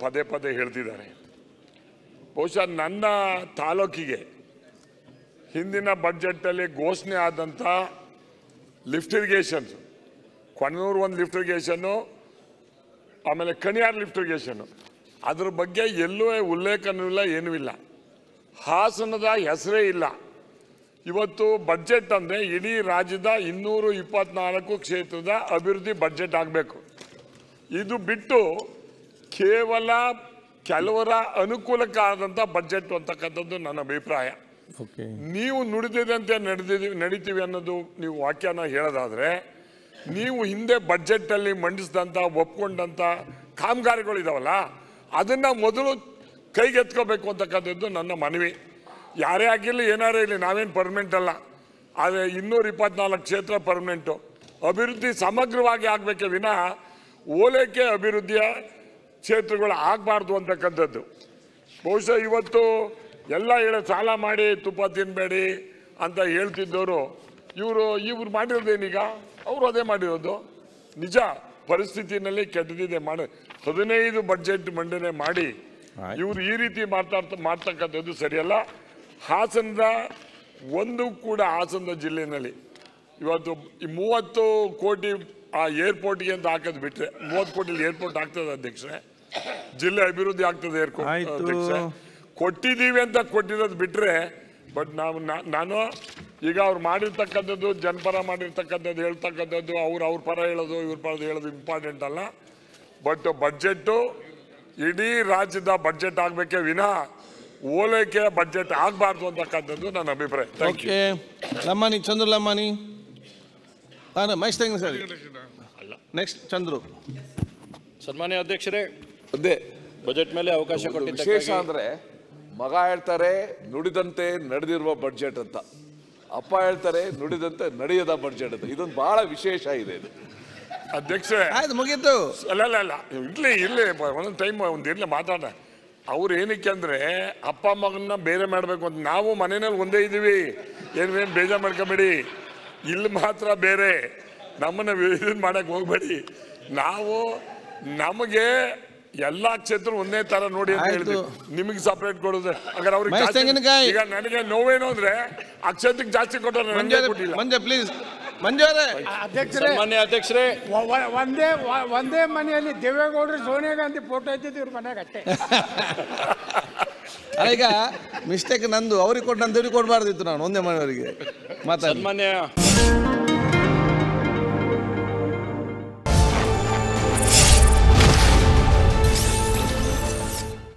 ಪದೇ ಪದೇ ಹೇಳ್ತಿದ್ದಾರೆ. ಬಹುಶಃ ನನ್ನ ತಾಲೂಕಿಗೆ ಹಿಂದಿನ ಬಜೆಟಲ್ಲಿ ಘೋಷಣೆ ಆದಂಥ ಲಿಫ್ಟ್ ಇರಿಗೇಷನ್, ಕೊಣ್ಣೂರು ಒಂದು ಲಿಫ್ಟ್ ಇರಿಗೇಷನ್ನು, ಆಮೇಲೆ ಕಣಿಯಾರ್ ಲಿಫ್ಟ್ ಇರಿಗೇಷನ್ನು, ಅದ್ರ ಬಗ್ಗೆ ಎಲ್ಲೂ ಉಲ್ಲೇಖನೂ ಇಲ್ಲ, ಏನೂ ಇಲ್ಲ. ಹಾಸನದ ಹೆಸರೇ ಇಲ್ಲ. ಇವತ್ತು ಬಡ್ಜೆಟ್ ಅಂದರೆ ಇಡೀ ರಾಜ್ಯದ 224 ಕ್ಷೇತ್ರದ ಅಭಿವೃದ್ಧಿ ಬಡ್ಜೆಟ್ ಆಗಬೇಕು. ಇದು ಬಿಟ್ಟು ಕೇವಲ ಕೆಲವರ ಅನುಕೂಲಕ್ಕಾದಂಥ ಬಡ್ಜೆಟ್ ಅಂತಕ್ಕಂಥದ್ದು ನನ್ನ ಅಭಿಪ್ರಾಯ. ನೀವು ನುಡಿದಿದಂತೆ ನಡೀತೀವಿ ಅನ್ನೋದು ನೀವು ವಾಕ್ಯನ ಹೇಳೋದಾದ್ರೆ, ನೀವು ಹಿಂದೆ ಬಡ್ಜೆಟಲ್ಲಿ ಮಂಡಿಸಿದಂಥ ಒಪ್ಕೊಂಡಂಥ ಕಾಮಗಾರಿಗಳಿದಾವಲ್ಲ, ಅದನ್ನು ಮೊದಲು ಕೈಗೆತ್ಕೋಬೇಕು ಅಂತಕ್ಕಂಥದ್ದು ನನ್ನ ಮನವಿ. ಯಾರೇ ಆಗಿರಲಿ ಏನಾರೇ ಇರಲಿ, ನಾವೇನು ಪರ್ಮನೆಂಟ್ ಅಲ್ಲ. ಆದರೆ 224 ಕ್ಷೇತ್ರ ಪರ್ಮನೆಂಟು. ಅಭಿವೃದ್ಧಿ ಸಮಗ್ರವಾಗಿ ಆಗಬೇಕೆ ವಿನಃ ಓಲೈಕೆ ಅಭಿವೃದ್ಧಿಯ ಕ್ಷೇತ್ರಗಳು ಆಗಬಾರ್ದು ಅಂತಕ್ಕಂಥದ್ದು. ಬಹುಶಃ ಇವತ್ತು ಎಲ್ಲ ಸಾಲ ಮಾಡಿ ತುಪ್ಪ ತಿನ್ನಬೇಡಿ ಅಂತ ಹೇಳ್ತಿದ್ದವರು ಇವ್ರು ಮಾಡಿರೋದೇನೀಗ? ಅವರು ಅದೇ ಮಾಡಿರೋದು. ನಿಜ ಪರಿಸ್ಥಿತಿನಲ್ಲಿ ಕೆಟ್ಟದಿದೆ. 15 ಬಡ್ಜೆಟ್ ಮಂಡನೆ ಮಾಡಿ ಇವರು ಈ ರೀತಿ ಮಾಡ್ತಕ್ಕಂಥದ್ದು ಸರಿಯಲ್ಲ. ಹಾಸನದ ಹಾಸನದ ಜಿಲ್ಲೆಯಲ್ಲಿ ಇವತ್ತು 30 ಕೋಟಿ ಆ ಏರ್ಪೋರ್ಟ್ಗೆ ಅಂತ ಹಾಕೋದು ಬಿಟ್ಟರೆ, 30 ಕೋಟಿ ಏರ್ಪೋರ್ಟ್ ಆಗ್ತದೆ ಅಧ್ಯಕ್ಷರೇ, ಜಿಲ್ಲೆ ಅಭಿವೃದ್ಧಿ ಆಗ್ತದೆ ಅಧ್ಯಕ್ಷರೇ, ಕೊಟ್ಟಿದ್ದೀವಿ ಅಂತ ಕೊಟ್ಟಿರೋದು ಬಿಟ್ಟರೆ. ಬಟ್ ನಾನು ಈಗ ಅವ್ರು ಮಾಡಿರ್ತಕ್ಕಂಥದ್ದು, ಜನಪರ ಮಾಡಿರ್ತಕ್ಕಂಥದ್ದು ಹೇಳ್ತಕ್ಕಂಥದ್ದು, ಅವ್ರ ಪರ ಹೇಳೋದು ಇವ್ರ ಪರ ಹೇಳೋದು ಇಂಪಾರ್ಟೆಂಟ್ ಅಲ್ಲ. ಬಟ್ ಬಡ್ಜೆಟ್ಟು ಇಡೀ ರಾಜ್ಯದ ಬಡ್ಜೆಟ್ ಆಗಬೇಕೇ ವಿನಃ ಓಲೈಕೆ ಬಡ್ಜೆಟ್ ಆಗಬಾರ್ದು ಅಂತಕ್ಕಂಥದ್ದು ನನ್ನ ಅಭಿಪ್ರಾಯ. ಓಕೆ, ಲಮ್ಮಾನಿ, ಚಂದ್ರು ಲಮ್ಮಾನಿ, ಮೈಸ್ ತೆಂಗಿನ ಸರಿ. ನೆಕ್ಸ್ಟ್ ಚಂದ್ರು. ಸನ್ಮಾನ್ಯ ಅಧ್ಯಕ್ಷರೇ, ಬಜೆಟ್ ಮೇಲೆ ಅವಕಾಶ ಕೊಟ್ಟಿದ್ದ ವಿಶೇಷ ಅಂದ್ರೆ ಮಗ ಹೇಳ್ತಾರೆ ನುಡಿದಂತೆ ನಡೆದಿರುವ ಬಡ್ಜೆಟ್ ಅಂತ, ಅಪ್ಪ ಹೇಳ್ತಾರೆ ನುಡಿದಂತೆ ನಡೆಯದ ಬಡ್ಜೆಟ್ ಅಂತ. ಇದೊಂದು ಬಹಳ ವಿಶೇಷ ಇದೆ ಇದು ಅಧ್ಯಕ್ಷರೇ. ಆಯ್ತು, ಮುಗೀತು. ಅಲ್ಲ ಇರ್ಲಿ ಒಂದೊಂದು ಟೈಮ್ ಇರ್ಲಿ ಮಾತಾಡ. ಅವ್ರು ಏನಕ್ಕೆ ಅಂದ್ರೆ ಅಪ್ಪ ಮಗನ್ನ ಬೇರೆ ಮಾಡಬೇಕು ಅಂತ. ನಾವು ಮನೆಯಲ್ಲಿ ಒಂದೇ ಇದ್ದೀವಿ, ಏನೇನು ಬೇಜಾರು ಮಾಡ್ಕೋಬೇಡಿ. ಇಲ್ಲಿ ಮಾತ್ರ ಬೇರೆ, ನಮ್ಮನ್ನ ಇದನ್ನ ಮಾಡಕ್ ಹೋಗ್ಬೇಡಿ. ನಮಗೆ ಎಲ್ಲಾ ಕ್ಷೇತ್ರ ಒಂದೇ ತರ ನೋಡಿ ಅಂತ ಹೇಳಿದ್ವಿ. ನಿಮಗೆ ಸಪರೇಟ್ ಕೊಡೋದು ಹಾಗಾದ್ರೆ ಅವ್ರಿಗೆ. ಈಗ ನನಗೆ ನೋವೇನು ಅಂದ್ರೆ ಆ ಕ್ಷೇತ್ರಕ್ಕೆ ಜಾಸ್ತಿ ಕೊಟ್ಟರೆ ನನಗೆ ಕೊಟ್ಟಿಲ್ಲ. ಮಂಜ ಪ್ಲೀಸ್, ಮಂಜುವರೇ. ಸನ್ಮಾನ್ಯ ಅಧ್ಯಕ್ಷರೇ, ಒಂದೇ ಮನೆಯಲ್ಲಿ ದೇವೇಗೌಡರು ಸೋನಿಯಾ ಗಾಂಧಿ ಫೋಟೋ ಇದ್ದಿದ್ದು ಇವ್ರ ಮನೆಯಾಗ ಅಷ್ಟೇ. ಈಗ ಮಿಸ್ಟೇಕ್ ನಂದು, ಅವ್ರಿಗೆ ಕೊಟ್ಟು ನಂದು ಇವ್ರಿಗೆ ಕೊಡಬಾರ್ದಿತ್ತು. ನಾನು ಒಂದೇ ಮನೆಯವರಿಗೆ ಮಾತಾಡಿ. ಸನ್ಮಾನ್ಯ